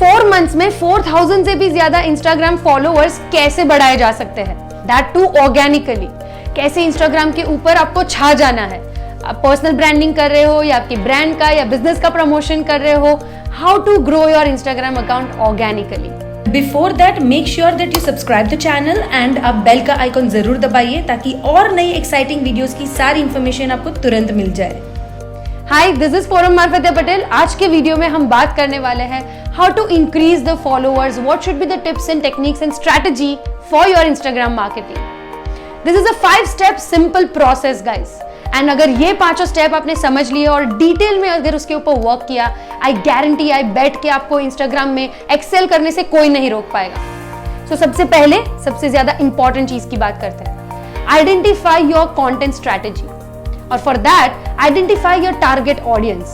4 months में 4000 से भी ज्यादा इंस्टाग्राम फॉलोअर्स कैसे बढ़ाए जा सकते हैं, दैट टू ऑर्गेनिकली। कैसे इंस्टाग्राम के ऊपर आपको छा जाना है, आप पर्सनल ब्रांडिंग कर रहे हो या आपकी ब्रांड का या बिजनेस का प्रमोशन कर रहे हो, how to grow your Instagram account organically. Before that make sure that you subscribe the channel and आप बेल का आइकॉन जरूर दबाइए ताकि और नई एक्साइटिंग वीडियोस की सारी इंफॉर्मेशन आपको तुरंत मिल जाए। हाय, दिस इज फोरम मार्फत पटेल। आज के वीडियो में हम बात करने वाले हैं how to increase the followers, what should be the tips and techniques and strategy for your Instagram marketing. This is a 5 step simple process guys, and अगर ये 5 स्टेप आपने समझ लिए और डिटेल में अगर उसके ऊपर वर्क किया, आई गारंटी, आई बेट कि आपको इंस्टाग्राम में एक्सेल करने से कोई नहीं रोक पाएगा। सो सबसे पहले सबसे ज्यादा इंपॉर्टेंट चीज की बात करते हैं, आइडेंटिफाई योर कंटेंट स्ट्रैटेजी। और for that identify your target audience.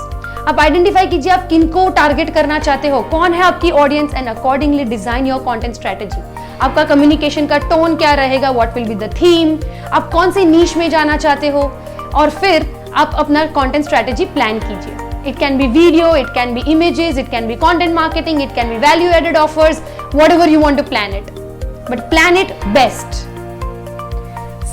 आप आइडेंटिफाई कीजिए आप किनको टारगेट करना चाहते हो, कौन है आपकी audience, and accordingly design your content strategy. आपका कम्युनिकेशन का टोन क्या रहेगा, what will be the theme, आप कौन से नीश में जाना चाहते हो, और फिर आप अपना कंटेंट स्ट्रैटेजी प्लान कीजिए। It can be video, it can be images, it can be content marketing, it can be value added offers, whatever you want to plan it, but plan it best.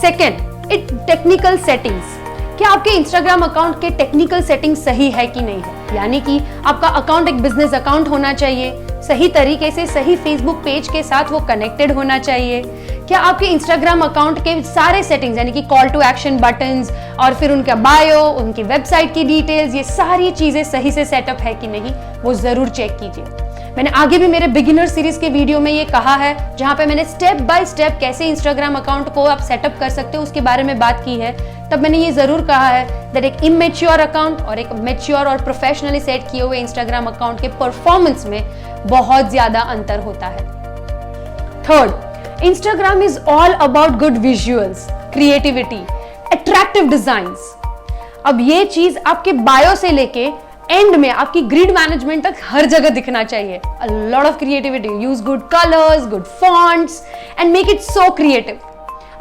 Second, it technical settings. क्या आपके Instagram account के technical setting सही है कि नहीं है, यानी कि आपका अकाउंट एक बिजनेस अकाउंट होना चाहिए, सही तरीके से सही फेसबुक पेज के साथ वो कनेक्टेड होना चाहिए। क्या आपके इंस्टाग्राम अकाउंट के सारे सेटिंग्स यानी कि कॉल टू एक्शन बटन्स और फिर उनका बायो, उनकी वेबसाइट की डिटेल्स, ये सारी चीजें सही से सेटअप है कि नहीं, वो जरूर चेक कीजिए। मैंने आगे भी मेरे बिगिनर सीरीज के वीडियो में ये कहा है, जहां पे मैंने स्टेप बाय स्टेप कैसे इंस्टाग्राम अकाउंट को आप सेटअप कर सकते हो उसके बारे में बात की है। तब मैंने ये जरूर कहा है दैट एक इमेच्योर अकाउंट और एक मैच्योर और प्रोफेशनली सेट किए हुए इंस्टाग्राम अकाउंट के परफॉर्मेंस में बहुत ज्यादा अंतर होता है। Third, Instagram is all about good visuals, creativity, attractive designs. अब ये चीज आपके बायो से लेके एंड में आपकी ग्रिड मैनेजमेंट तक हर जगह दिखना चाहिए। A lot of creativity, use good colors, good fonts and make it so creative.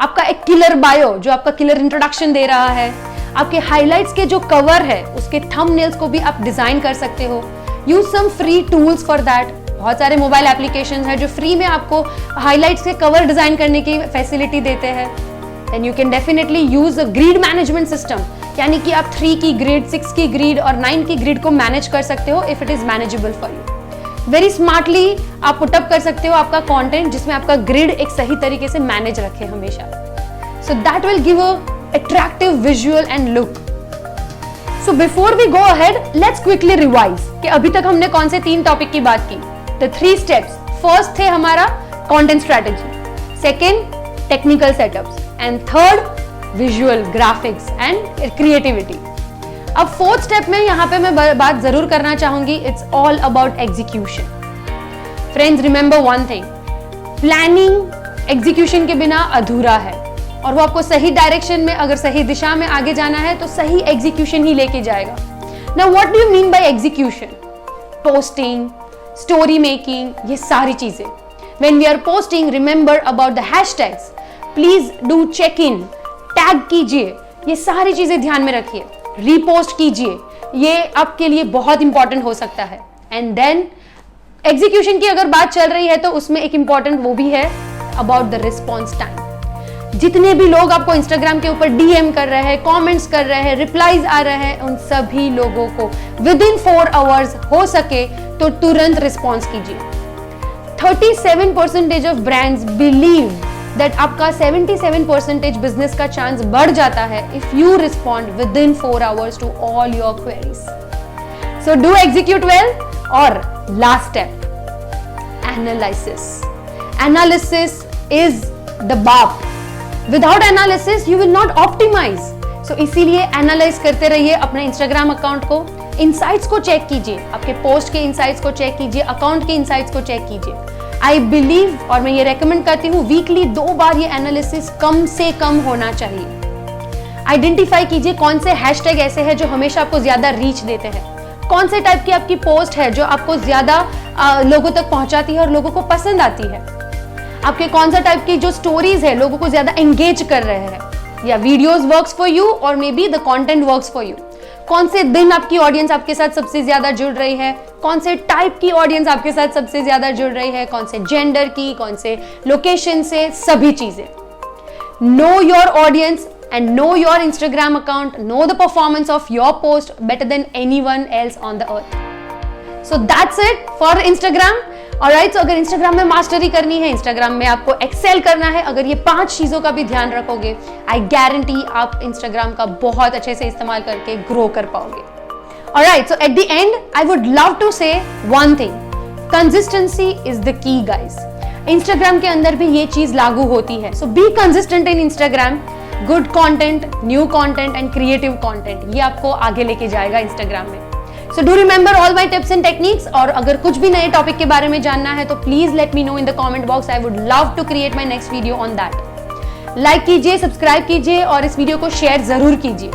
आपका एक किलर बायो जो आपका किलर इंट्रोडक्शन दे रहा है, आपके हाइलाइट्स के जो कवर है उसके थंबनेल्स को भी आप डिजाइन कर सकते हो। Use some free tools for that. बहुत सारे मोबाइल एप्लीकेशंस हैं जो फ्री में आपको हाइलाइट्स के कवर डिजाइन करने की फैसिलिटी देते हैं। Then you can definitely use a grid management system, यानी कि आप 3 की ग्रिड, 6 की ग्रिड और 9 की ग्रिड को मैनेज कर सकते हो if it is manageable for you. Very smartly आप पुटअप कर सकते हो आपका कंटेंट जिसमें आपका ग्रिड एक सही तरीके से मैनेज रखे हमेशा। So that will give a attractive visual and look. So before we go ahead, let's quickly revise कि अभी तक हमने कौन से 3 टॉपिक की बात की। The 3 steps. फर्स्ट थे हमारा content strategy, second technical setups, and third visual graphics and creativity. अब फोर्थ स्टेप में यहाँ पे मैं बात जरूर करना चाहूंगी, it's all about execution. Friends, remember one thing, planning execution के बिना अधूरा है, और वो आपको सही डायरेक्शन में, अगर सही दिशा में आगे जाना है तो सही एग्जीक्यूशन ही लेके जाएगा। Now what do you mean by execution? Posting, story making, ये सारी चीजें। When we are posting, remember about the hashtags. Please do check in, tag कीजिए, ये सारी चीजें ध्यान में रखिए। रीपोस्ट कीजिए, ये आपके लिए बहुत इंपॉर्टेंट हो सकता है। एंड देन एग्जीक्यूशन की अगर बात चल रही है तो उसमें एक इंपॉर्टेंट वो भी है अबाउट द रिस्पॉन्स टाइम। जितने भी लोग आपको इंस्टाग्राम के ऊपर डीएम कर रहे हैं, कमेंट्स कर रहे हैं, रिप्लाईज आ रहे हैं, उन सभी लोगों को विद इन 4 आवर्स हो सके तो तुरंत रिस्पॉन्स कीजिए। 37% ऑफ ब्रांड्स बिलीव दैट आपका 77% बिजनेस का चांस बढ़ जाता है if you respond within 4 hours to all your queries. So do execute well. और last step, analysis. Analysis is the बाप। Without analysis you will not optimize. So इसीलिए analyze करते रहिए अपने इंस्टाग्राम अकाउंट को, इनसाइट्स को check कीजिए, आपके पोस्ट के इनसाइट्स को चेक कीजिए, अकाउंट के इनसाइट्स को चेक कीजिए। आई बिलीव, और मैं ये रेकमेंड करती हूँ, वीकली 2 बार ये एनालिसिस कम से कम होना चाहिए। आइडेंटिफाई कीजिए कौन से हैशटैग ऐसे हैं जो हमेशा आपको ज्यादा रीच देते हैं, कौन से टाइप की आपकी पोस्ट है जो आपको ज्यादा लोगों तक पहुंचाती है और लोगों को पसंद आती है, आपके कौन सा टाइप की जो स्टोरीज है लोगों को ज्यादा एंगेज कर रहे हैं, या वीडियोस वर्क्स फॉर यू और may be the content works for you. कौन से दिन आपकी ऑडियंस आपके साथ सबसे ज्यादा जुड़ रही है, कौन से टाइप की ऑडियंस आपके साथ सबसे ज्यादा जुड़ रही है, कौन से जेंडर की, कौन से लोकेशन से, सभी चीजें। Know your audience and know your Instagram account, know the performance of your post better than anyone else on the earth. So that's it for Instagram. Alright, so अगर Instagram में mastery करनी है, Instagram में आपको Excel करना है, अगर ये 5 चीजों का भी ध्यान रखोगे, I guarantee आप Instagram का बहुत अच्छे से इस्तेमाल करके ग्रो कर पाओगे. Alright, so at the end, I would love to say one thing. Consistency is the key, guys. Instagram के अंदर भी ये चीज लागू होती है. So be consistent in Instagram. Good content, new content and creative content, ये आपको आगे लेके जाएगा इंस्टाग्राम में। So do remember all my tips and techniques. और अगर कुछ भी नए टॉपिक के बारे में जानना है तो please let me know in the comment box. I would love to create my next video on that. Like कीजिए, सब्सक्राइब कीजिए और इस वीडियो को शेयर जरूर कीजिए।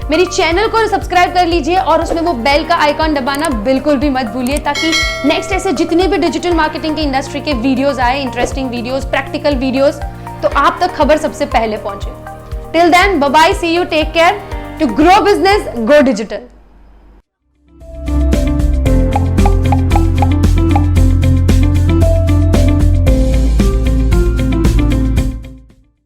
मेरी चैनल को सब्सक्राइब कर लीजिए और उसमें वो बेल का आइकॉन दबाना बिल्कुल भी मत भूलिए, ताकि नेक्स्ट ऐसे जितने भी डिजिटल मार्केटिंग के इंडस्ट्री के वीडियोस आए, इंटरेस्टिंग वीडियोस, प्रैक्टिकल वीडियोस, तो आप तक खबर सबसे पहले पहुंचे। Till then, bye bye, see you, take care. To grow business, go digital.